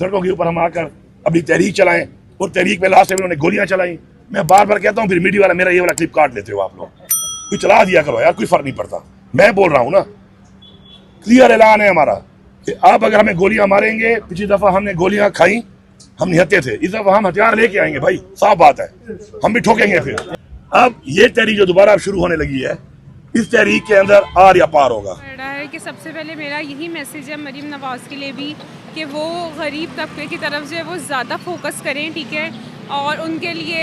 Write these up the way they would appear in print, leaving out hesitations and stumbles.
सड़कों के ऊपर हम आकर अपनी तहरीक चलाएं, और तहरीक में लास्ट में उन्होंने गोलियां चलाई। मैं बार बार कहता हूं, फिर मीडिया वाला मेरा ये वाला क्लिप काट लेते हो आप लोग। कोई चला दिया करो यार, कोई फर्क नहीं पड़ता। मैं बोल रहा हूं ना, क्लियर ऐलान है हमारा कि आप अगर हमें गोलियां मारेंगे, पिछली दफा हमने गोलियां खाई, हम निहत्ते थे, इस दफा हम हथियार लेके आएंगे भाई, साफ बात है, हम भी ठोकेंगे। फिर अब ये तहरीक जो दोबारा शुरू होने लगी है, इस तहरीक के अंदर आर या पार होगा। है कि सबसे पहले मेरा यही मैसेज है मरीम नवाज़ के लिए भी कि वो गरीब तबके की तरफ जो है वो ज़्यादा फोकस करें, ठीक है। और उनके लिए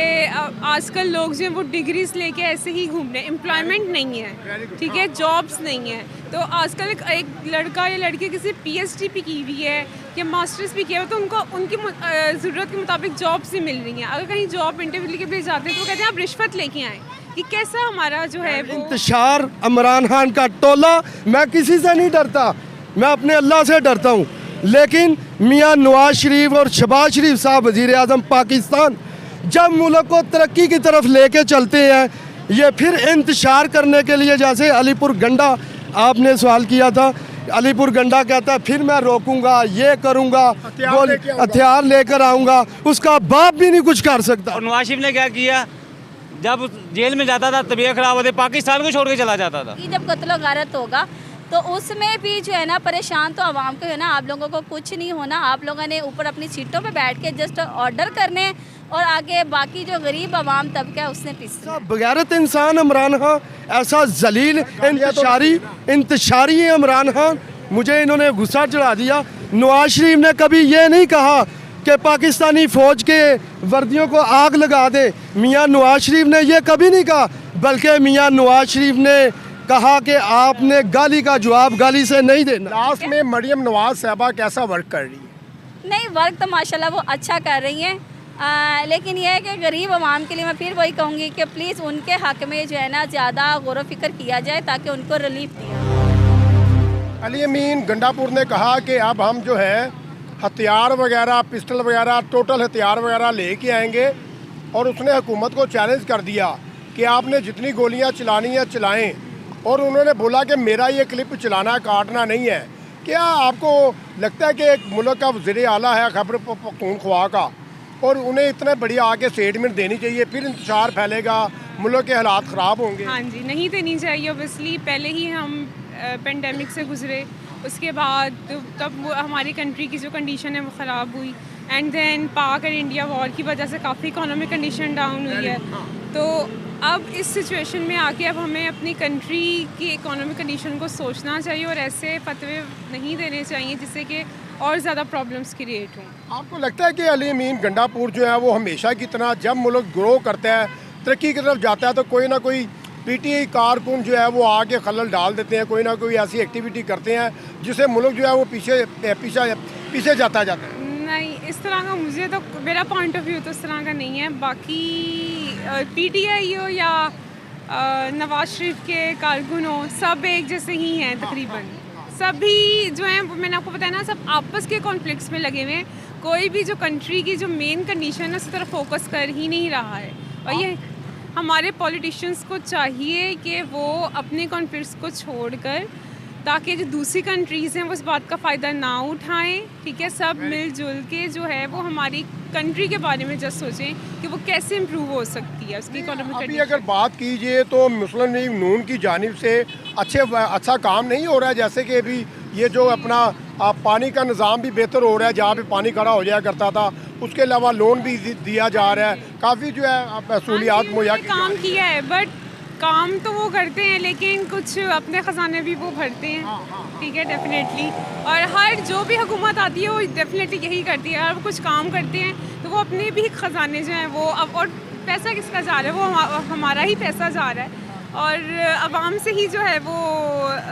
आजकल लोग जो हैं वो डिग्रीज लेके ऐसे ही घूम रहे हैं, एम्प्लॉयमेंट नहीं है, ठीक है, जॉब्स नहीं है। तो आजकल एक लड़का या लड़की किसी PhD भी की हुई है या मास्टर्स भी किया हो, तो उनको उनकी ज़रूरत के मुताबिक जॉब्स ही मिल रही हैं। अगर कहीं जॉब इंटरव्यू के लिए जाते हैं तो वो कहते हैं आप रिश्वत लेके आएँ, कि कैसा हमारा जो है वो इंतशार इमरान खान का टोला। मैं किसी से नहीं डरता, मैं अपने अल्लाह से डरता हूँ। लेकिन मियाँ नवाज शरीफ और शहबाज शरीफ साहब वज़ीर आज़म पाकिस्तान जब मुल्क को तरक्की की तरफ लेके चलते हैं, ये फिर इंतशार करने के लिए, जैसे अलीपुर गंडा आपने सवाल किया था, अलीपुर गंडा कहता है फिर मैं रोकूंगा, ये करूंगा, हथियार लेकर आऊँगा, उसका बाप भी नहीं कुछ कर सकता। और नवाज शरीफ ने क्या किया, जब जेल में जाता था तबीयत खराब होती, पाकिस्तान को छोड़ के चला जाता था। जब कत्ल गारत होगा तो उसमें भी जो है ना परेशान तो आवाम को है ना, आप लोगों को कुछ नहीं होना। आप लोगों ने ऊपर अपनी सीटों पे बैठ के जस्ट ऑर्डर करने, और आगे बाकी जो गरीब आवाम तबका है उसने पीछे। बगैरत इंसान इमरान खान, ऐसा जलील इंतशारी है इमरान खान, मुझे इन्होंने गुस्सा चढ़ा दिया। नवाज शरीफ ने कभी ये नहीं कहा कि पाकिस्तानी फ़ौज के वर्दियों को आग लगा दे, मियाँ नवाज शरीफ ने ये कभी नहीं कहा, बल्कि मियाँ नवाज शरीफ ने कहा कि आपने गाली का जवाब गाली से नहीं देना। लास्ट में मरियम नवाज साहबा कैसा वर्क कर रही है? नहीं, वर्क तो माशाल्लाह वो अच्छा कर रही हैं, लेकिन यह है कि गरीब आवाम के लिए मैं फिर वही कहूँगी कि प्लीज़ उनके हक़ में जो है ना ज़्यादा गौर फिक्र किया जाए ताकि उनको रिलीफ दिया। अली अमीन गंडापुर ने कहा कि अब हम जो है हथियार वगैरह, पिस्टल वगैरह, टोटल हथियार वगैरह लेके आएंगे, और उसने हुकूमत को चैलेंज कर दिया कि आपने जितनी गोलियां चलानी है चलाएं, और उन्होंने बोला कि मेरा ये क्लिप चलाना काटना नहीं है। क्या आपको लगता है कि एक मुल्क का वज़ीर आला है खैबर पख्तूनख्वा का, और उन्हें इतने बड़ी आगे स्टेटमेंट देनी चाहिए, फिर इंतशार फैलेगा, मुल्क के हालात ख़राब होंगे? हाँ जी, नहीं देनी चाहिए। ओबियसली पहले ही हम पेंडेमिक से गुजरे, उसके बाद तब वो हमारी कंट्री की जो कंडीशन है वो ख़राब हुई, एंड देन पाक और इंडिया वॉर की वजह से काफ़ी इकोनॉमिक कंडीशन डाउन हुई है। तो अब इस सिचुएशन में आके अब हमें अपनी कंट्री की इकोनॉमिक कंडीशन को सोचना चाहिए, और ऐसे फतवे नहीं देने चाहिए जिससे कि और ज़्यादा प्रॉब्लम्स क्रिएट हों। आपको लगता है कि अली अमीन गंडापुर जो है वो हमेशा की तरह जब मुल्क ग्रो करता है, तरक्की की तरफ जाता है, तो कोई ना कोई PTI कारकुन जो है वो आके खलल डाल देते हैं, कोई ना कोई ऐसी एक्टिविटी करते हैं जिससे मुल्क जो है वो पीछे जाता है? नहीं, इस तरह का मुझे तो, मेरा पॉइंट ऑफ व्यू तो इस तरह का नहीं है। बाकी PTI हो या नवाज शरीफ के कारकुन हो, सब एक जैसे ही हैं तकरीबन। सभी जो हैं, मैंने आपको बताया ना, सब आपस के कॉन्फ्लिक्ट्स में लगे हुए हैं। कोई भी जो कंट्री की जो मेन कंडीशन है उस तरफ फोकस कर ही नहीं रहा है। और ये हमारे पॉलिटिशियंस को चाहिए कि वो अपने कॉन्फ्लिक्ट्स को छोड़कर, ताकि जो दूसरी कंट्रीज़ हैं वो इस बात का फ़ायदा ना उठाएं, ठीक है। सब मिलजुल के जो है वो हमारी कंट्री के बारे में जस्ट सोचें कि वो कैसे इम्प्रूव हो सकती है उसकी इकोनॉमिक कंडीशन। अभी अगर बात कीजिए तो मुस्लिम लीग नून की जानिब से अच्छा काम नहीं हो रहा है, जैसे कि अभी ये जो अपना पानी का निज़ाम भी बेहतर हो रहा है, जहाँ पे पानी खड़ा हो जाया करता था, उसके अलावा लोन भी दिया जा रहा है, काफ़ी जो है सहूलियात मुहैया काम किया है। बट काम तो वो करते हैं, लेकिन कुछ अपने ख़जाने भी वो भरते हैं, ठीक है, डेफिनेटली। और हर जो भी हुकूमत आती है वो डेफिनेटली यही करती है, और कुछ काम करते हैं तो वो अपने भी ख़जाने जो हैं वो अब, और पैसा किसका जा रहा है, वो हमारा ही पैसा जा रहा है, और आवाम से ही जो है वो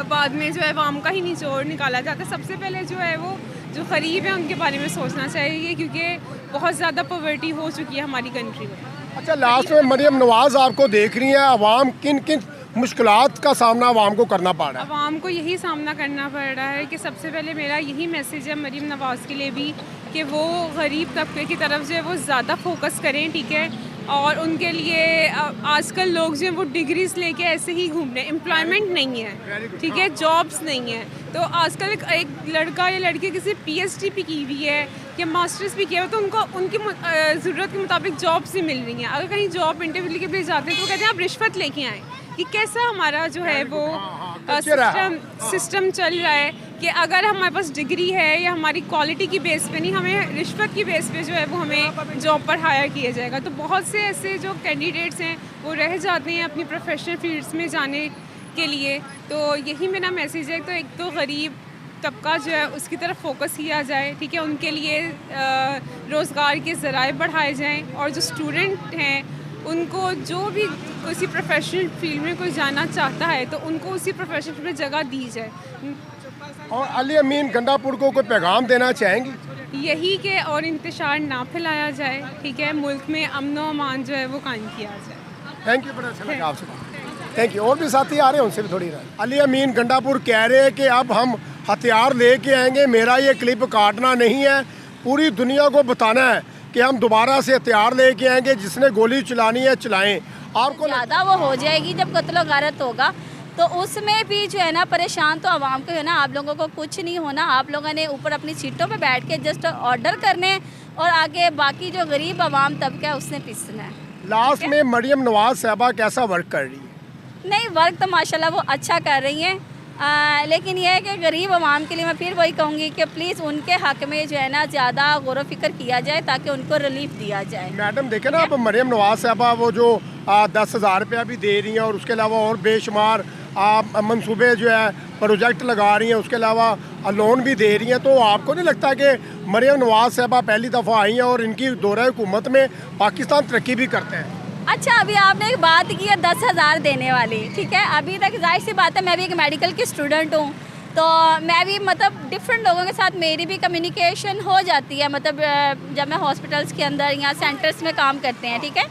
बाद में जो है आवाम का ही निचोड़ निकाला जाता है। सबसे पहले जो है वो जो गरीब है उनके बारे में सोचना चाहिए, क्योंकि बहुत ज़्यादा पॉवर्टी हो चुकी है हमारी कंट्री में। अच्छा, लास्ट में मरियम नवाज आपको देख रही हैं, आवाम किन किन मुश्किलात का सामना आवाम को करना पड़ रहा है? आवाम को यही सामना करना पड़ रहा है कि सबसे पहले मेरा यही मैसेज है मरियम नवाज़ के लिए भी कि वो गरीब तबके की तरफ जो है वो ज़्यादा फोकस करें, ठीक है। और उनके लिए आजकल लोग जो हैं वो डिग्रीज लेके ऐसे ही घूम रहे हैं, एम्प्लॉयमेंट नहीं है, ठीक है, जॉब्स नहीं है। तो आजकल एक लड़का या लड़की किसी PhD भी की हुई है या मास्टर्स भी किया हो तो उनको उनकी ज़रूरत के मुताबिक जॉब्स ही मिल रही हैं। अगर कहीं जॉब इंटरव्यू के लिए जाते हैं तो कहते हैं आप रिश्वत लेके आएँ, कि कैसा हमारा जो है वो सिस्टम चल रहा है कि अगर हमारे पास डिग्री है या हमारी क्वालिटी की बेस पे नहीं, हमें रिश्वत की बेस पे जो है वो हमें जॉब पर हायर किया जाएगा। तो बहुत से ऐसे जो कैंडिडेट्स हैं वो रह जाते हैं अपनी प्रोफेशनल फील्ड्स में जाने के लिए। तो यही मेरा मैसेज है। तो एक तो गरीब तबका जो है उसकी तरफ फोकस किया जाए, ठीक है, उनके लिए रोज़गार के ज़राए बढ़ाए जाएँ, और जो स्टूडेंट हैं उनको जो भी किसी प्रोफेशनल फील्ड में कोई जाना चाहता है तो उनको उसी प्रोफेशनल फील्ड में जगह दी जाए। और अली अमीन गंडापुर को कोई पैगाम देना चाहेंगी? यही कि और इंतशार ना फैलाया जाए, ठीक है, मुल्क में अमन व अमान जो है वो कायम किया जाए। थैंक यू, बड़ा अच्छा लगा आपसे। Thank you. और भी साथी आ रहे हैं, उनसे भी थोड़ी राय। अली अमीन गंडापुर कह रहे हैं कि अब हम हथियार लेके आएंगे, मेरा ये क्लिप काटना नहीं है, पूरी दुनिया को बताना है कि हम दोबारा से हथियार लेके आएंगे, जिसने गोली चलानी है चलाएं। आपको ज़्यादा वो हो जाएगी जब कत्ल गारत होगा, तो उसमें भी जो है ना परेशान तो आवाम को है ना। आप लोगों को कुछ नहीं होना, आप लोगों ने ऊपर अपनी सीटों पे बैठ के जस्ट ऑर्डर करने, और आगे बाकी जो गरीब आवाम तबका है उसने पिसना है। लास्ट में मरियम नवाज साहबा कैसा वर्क कर रही है? नहीं, वर्क तो माशाल्लाह वो अच्छा कर रही हैं, लेकिन यह है कि गरीब आवाम के लिए मैं फिर वही कहूँगी कि प्लीज़ उनके हक़ में जो है ना ज़्यादा गौर व फिक्र किया जाए ताकि उनको रिलीफ दिया जाए। मैडम देखे ना, अब मरियम नवाज साहबा वो जो 10,000 रुपया भी दे रही हैं, और उसके अलावा और बेशुमार मंसूबे जो है प्रोजेक्ट लगा रही हैं, उसके अलावा लोन भी दे रही हैं। तो आपको नहीं लगता कि मरियम नवाज साहबा पहली दफ़ा आई हैं और इनकी दौरे हुकूमत में पाकिस्तान तरक्की भी करते हैं? अच्छा, अभी आपने एक बात की है 10,000 देने वाली, ठीक है, अभी तक जाहिर सी बात है मैं भी एक मेडिकल की स्टूडेंट हूँ, तो मैं भी मतलब डिफरेंट लोगों के साथ मेरी भी कम्युनिकेशन हो जाती है, मतलब जब मैं हॉस्पिटल्स के अंदर या सेंटर्स में काम करते हैं, ठीक है,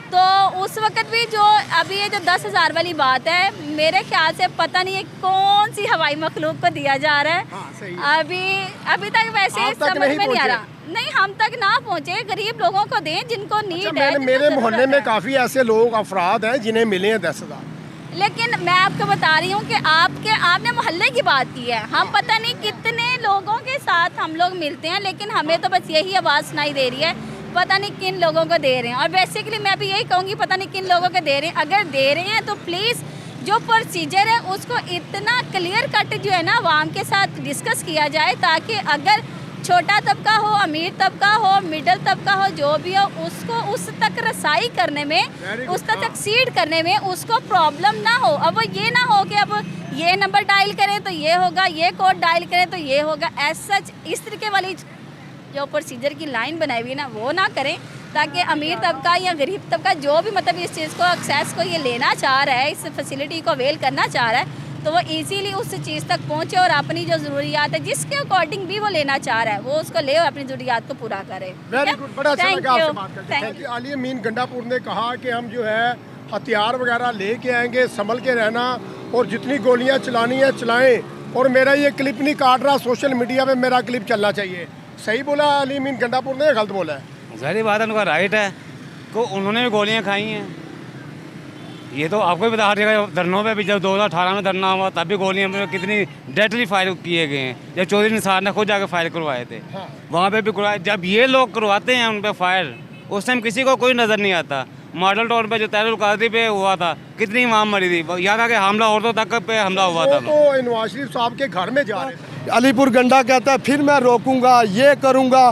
तो उस वक्त भी जो अभी ये जो 10,000 वाली बात है, मेरे ख्याल से पता नहीं है कौन सी हवाई मखलूक को दिया जा रहा है। हाँ, सही है। अभी तक वैसे समझ में नहीं आ रहा। नहीं, हम तक ना पहुँचे, गरीब लोगों को दें जिनको नीड है। मेरे मोहल्ले में काफ़ी ऐसे लोग अफराद हैं जिन्हें मिले हैं 10,000, लेकिन मैं आपको बता रही हूँ कि आपने मोहल्ले की बात की है, हम पता नहीं कितने लोगों के साथ हम लोग मिलते हैं, लेकिन हमें तो बस यही आवाज़ सुनाई दे रही है, पता नहीं किन लोगों को दे रहे हैं। और बेसिकली मैं भी यही कहूँगी, पता नहीं किन लोगों को दे रहे हैं। अगर दे रहे हैं तो प्लीज़ जो प्रोसीजर है उसको इतना क्लियर कट जो है ना आवाम के साथ डिस्कस किया जाए, ताकि अगर छोटा तबका हो, अमीर तबका हो, मिडिल तबका हो, जो भी हो, उसको उस तक रसाई करने में, उस तक सक्सीड करने में उसको प्रॉब्लम ना हो। अब ये ना हो कि अब ये नंबर डायल करें तो ये होगा, ये कोड डायल करें तो ये होगा, ऐसा इस तरीके वाली जो प्रोसीजर की लाइन बनाई हुई है ना वो ना करें, ताकि अमीर तबका या गरीब तबका जो भी मतलब इस चीज़ को एक्सेस को ये लेना चाह रहा है, इस फैसिलिटी को अवेल करना चाह रहा है, तो वो इजीली उस चीज़ तक पहुँचे और अपनी जो ज़रूरियात है जिसके अकॉर्डिंग भी वो लेना चाह रहा है वो उसको ले और अपनी ज़रूरियात को पूरा करे। वेरी गुड, बड़ा अच्छा लगा आपसे बात करके। Thank you. अली अमीन गंडापुर ने कहा कि हम जो है हथियार वगैरह लेके आएंगे, संभल के रहना, और जितनी गोलियां चलानी है चलाएं, और मेरा ये क्लिप नहीं काट रहा, सोशल मीडिया पे मेरा क्लिप चलना चाहिए। सही बोला अली अमीन गंडापुर ने, गलत बोला है? सारी बात है, उनका राइट है को उन्होंने भी गोलियां खाई हैं। ये तो आपको भी बता, हर जगह धरनों पे भी, जब 2018 में धरना हुआ तब भी गोलियां में कितनी डेडली फायर किए गए हैं। जब चौधरी निसार ने खुद जाकर फायर करवाए थे, हाँ। वहाँ पे भी करवाए। जब ये लोग करवाते हैं उन पे फायर, उस टाइम किसी को कोई नज़र नहीं आता। मॉडल टाउन पे जो तहरीर कादरी पे हुआ था, कितनी इमाम मरी थी, यहाँ था कि हमला औरतों तक पे हमला हुआ था। तो नवाज शरीफ साहब के घर में जा रहे थे, अलीपुर गंडा कहता है फिर मैं रोकूंगा, ये करूंगा,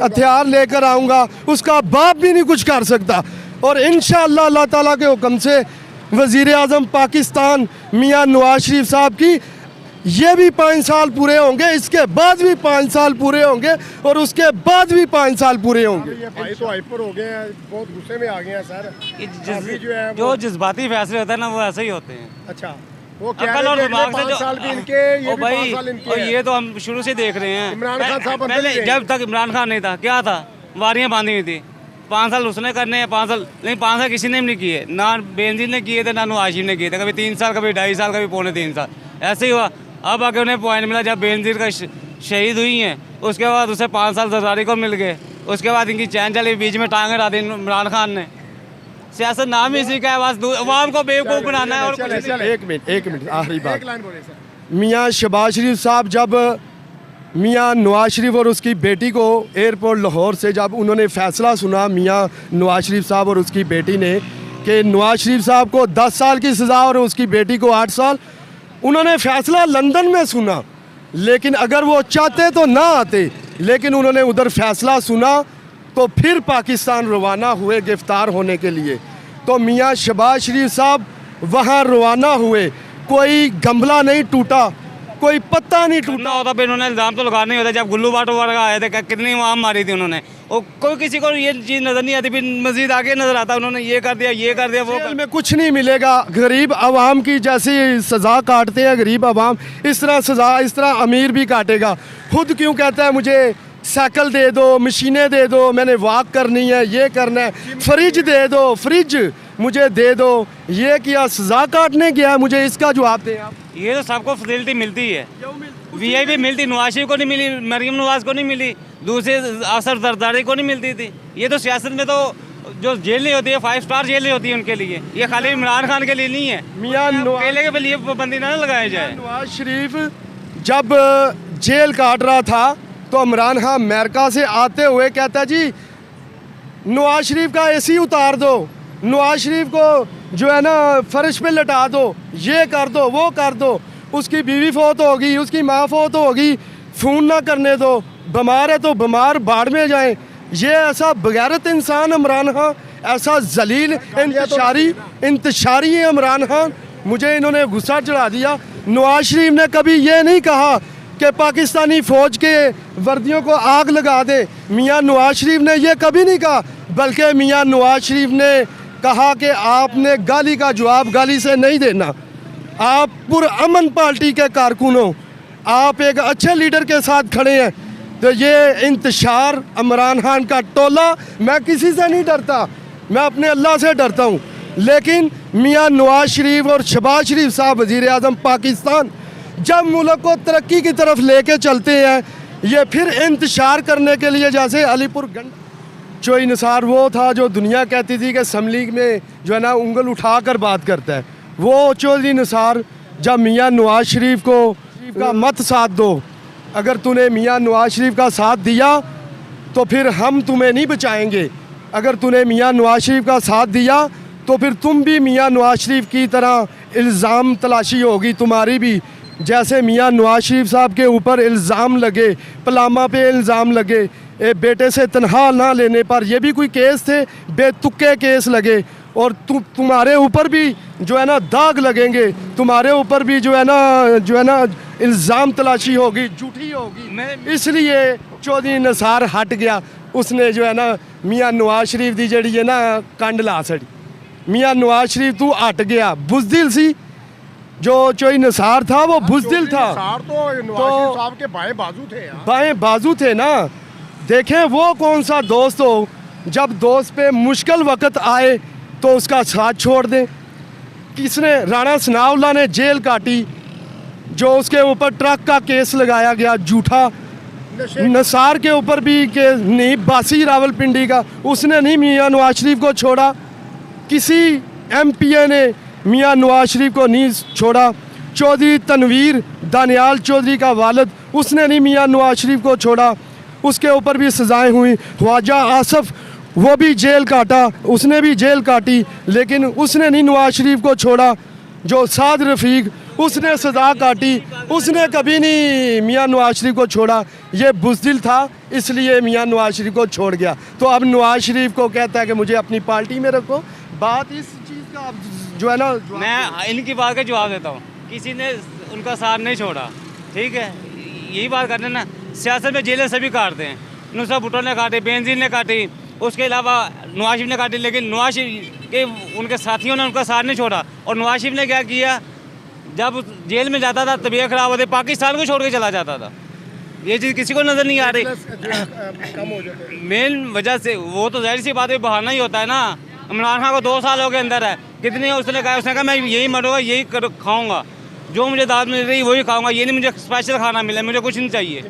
हथियार लेकर आऊंगा, उसका बाप भी नहीं कुछ कर सकता। और इंशाअल्लाह अल्लाह ताला के हुक्म से वज़ीर आज़म पाकिस्तान मियां नवाज शरीफ साहब की ये भी 5 साल पूरे होंगे, इसके बाद भी 5 साल पूरे होंगे, और उसके बाद भी 5 साल पूरे होंगे। ये भाई तो हाइपर हो गए हैं, बहुत गुस्से में आ गए हैं सर। अभी जो है जो जज्बाती फैसले होते हैं ना वो ऐसे ही होते हैं। अच्छा, वो क्या अकल और दिमाग से 5 साल भी इनके, ये भी 5 साल इनके और हैं। ये तो हम शुरू से देख रहे हैं। इमरान खान साहब पहले जब तक इमरान खान नहीं था क्या था, वारियाँ बांधी हुई थी। 5 साल उसने करने हैं, 5 साल, लेकिन 5 साल किसी ने भी नहीं किए, ना बेनजीर ने किए थे ना नवाज शरीफ ने किए थे। कभी 3 साल, कभी 2.5 साल, कभी 3.25 साल, ऐसे ही हुआ। अब आगे उन्हें पॉइंट मिला जब बेनजीर का शहीद हुई हैं, उसके बाद उसे 5 साल जरदारी को मिल गए। उसके बाद इनकी चैन चली, बीच में टांगे डाली इमरान खान ने। सियासत नाम ही इसी का है, बस अवाम को बेवकूफ़ बनाना है। और एक मिनट आखिरी बात, एक लाइन बोले सर। मियां शहबाज शरीफ साहब जब मियाँ नवाज शरीफ और उसकी बेटी को एयरपोर्ट लाहौर से जब उन्होंने फ़ैसला सुना, मियाँ नवाज शरीफ साहब और उसकी बेटी ने, कि नवाज शरीफ साहब को 10 साल की सज़ा और उसकी बेटी को 8 साल, उन्होंने फ़ैसला लंदन में सुना। लेकिन अगर वो चाहते तो ना आते, लेकिन उन्होंने उधर फ़ैसला सुना तो फिर पाकिस्तान रवाना हुए गिरफ़्तार होने के लिए। तो मियाँ शहबाज शरीफ साहब वहाँ रवाना हुए, कोई गमला नहीं टूटा, कोई पत्ता नहीं टूटा। टूटना होता फिर उन्होंने इल्ज़ाम तो लगाना ही होता। जब गुल्लू बाटो वाला आए थे, कितनी आम मारी थी उन्होंने, और कोई किसी को ये चीज़ नज़र नहीं आती। फिर मज़ीद आगे नज़र आता उन्होंने ये कर दिया, ये कर दिया, वो जेल में कुछ नहीं मिलेगा। गरीब आवाम की जैसी सज़ा काटते हैं गरीब आवाम, इस तरह सज़ा इस तरह अमीर भी काटेगा। खुद क्यों कहता है मुझे साइकिल दे दो, मशीनें दे दो, मैंने वॉक करनी है, ये करना है, फ्रिज दे दो, फ्रिज मुझे दे दो, ये किया सज़ा काटने गया, मुझे इसका जवाब दें आप। ये तो सबको फैसिलिटी मिलती है, वीआईपी मिलती, नवाज शरीफ को नहीं मिली, मरीम नवाज को नहीं मिली, दूसरे अफसर जरदारी को नहीं मिलती थी। ये तो सियासत में तो जो जेल नहीं होती है, 5 स्टार जेल नहीं होती है उनके लिए, ये खाली इमरान खान के लिए नहीं है। मियाँ अकेले के लिए पाबंदी ना लगाया जाए। नवाज शरीफ जब जेल काट रहा था तो इमरान खान अमेरिका से आते हुए कहता जी नवाज शरीफ का एसी उतार दो, नवाज शरीफ को जो है ना फर्श पे लटा दो, ये कर दो, वो कर दो। उसकी बीवी फौत होगी, उसकी माँ फौत होगी, फ़ोन ना करने दो, बीमार है तो बीमार बाढ़ में जाएं। ये ऐसा बगैरत इंसान इमरान खान, ऐसा जलील इंतशारी है इमरान खान। मुझे इन्होंने गुस्सा चढ़ा दिया। नवाज शरीफ ने कभी ये नहीं कहा कि पाकिस्तानी फ़ौज के वर्दियों को आग लगा दे, मियाँ नवाज शरीफ ने ये कभी नहीं कहा। बल्कि मियाँ नवाज शरीफ ने कहा कि आपने गाली का जवाब गाली से नहीं देना। आप पुरअमन पार्टी के कारकुनों, आप एक अच्छे लीडर के साथ खड़े हैं, तो ये इंतशार इमरान खान का टोला, मैं किसी से नहीं डरता, मैं अपने अल्लाह से डरता हूँ। लेकिन मियाँ नवाज शरीफ और शहबाज शरीफ साहब वज़ीर आज़म पाकिस्तान जब मुल्क को तरक्की की तरफ लेके चलते हैं, ये फिर इंतशार करने के लिए, जैसे अलीपुर गंड चोई निसार वो था जो दुनिया कहती थी कि असम्बली में जो है ना उंगल उठाकर बात करता है, वो चौधरी निसार जब मियाँ नवाज शरीफ का मत साथ दो, अगर तूने मियाँ नवाज शरीफ का साथ दिया तो फिर हम तुम्हें नहीं बचाएंगे, अगर तूने मियाँ नवाज शरीफ का साथ दिया तो फिर तुम भी मियाँ नवाज शरीफ की तरह इल्ज़ाम तलाशी होगी तुम्हारी भी। जैसे मियाँ नवाज शरीफ साहब के ऊपर इल्ज़ाम लगे, पलामा पे इल्ज़ाम लगे, बेटे से तनख्वाह ना लेने पर, ये भी कोई केस थे, बेतुके केस लगे, और तुम्हारे ऊपर भी जो है ना दाग लगेंगे, तुम्हारे ऊपर भी जो है ना इल्ज़ाम तलाशी होगी, झूठी होगी। इसलिए चौधरी निसार हट गया, उसने जो है ना मियाँ नवाज शरीफ दी जड़ी है ना कंड ला छड़ी। मियाँ नवाज शरीफ तू हट गया, बुज़दिल सी, जो चौधरी निसार था वो बुज़दिल था। तो नवाज शरीफ साहब के बाएं बाजू थे यार। बाएं बाजू थे ना। देखें वो कौन सा दोस्त हो जब दोस्त पे मुश्किल वक्त आए तो उसका साथ छोड़ दें। किसने, राणा सनाउल्लाह ने जेल काटी, जो उसके ऊपर ट्रक का केस लगाया गया झूठा। निसार के ऊपर भी के नहीं, बासी रावलपिंडी का, उसने नहीं मियाँ नवाज शरीफ को छोड़ा। किसी एमपीए ने मियाँ नवाज शरीफ को नहीं छोड़ा। चौधरी तनवीर दानियाल चौधरी का वालिद, उसने नहीं मियाँ नवाज शरीफ को छोड़ा, उसके ऊपर भी सज़ाएं हुई। ख्वाजा आसफ वो भी जेल काटा, उसने भी जेल काटी, लेकिन उसने नहीं नवाज शरीफ को छोड़ा। जो साद रफ़ीक, उसने सज़ा काटी, उसने कभी नहीं मियाँ नवाज शरीफ को छोड़ा। ये बुज़दिल था, इसलिए मियाँ नवाज शरीफ को छोड़ गया। तो अब नवाज शरीफ को कहता है कि मुझे अपनी पार्टी में रखो। बात इस चीज़ का अब जो है ना, मैं इनकी बात का जवाब देता हूँ, किसी ने उनका साथ नहीं छोड़ा, ठीक है, यही बात करते हैं ना। सियासत में जेलें सभी काटते हैं, नुसरत भुट्टो ने काटी, बेनज़ीर ने काटी, उसके अलावा नवाज शरीफ ने काटी, लेकिन नवाज शरीफ के उनके साथियों ने उनका साथ नहीं छोड़ा। और नवाज शरीफ ने क्या किया, जब जेल में जाता था तबीयत ख़राब होती, पाकिस्तान को छोड़ के चला जाता था। ये चीज़ किसी को नज़र नहीं आ रही। मेन वजह से वो तो जाहिर सी बात है, बहाना ही होता है ना। इमरान खान को 2 साल हो गए अंदर है, कितने उसने कहा मैं यही मरूँगा, यही खाऊँगा, जो मुझे दाद मिल रही वही खाऊँगा, ये नहीं मुझे स्पेशल खाना मिले, मुझे कुछ नहीं चाहिए।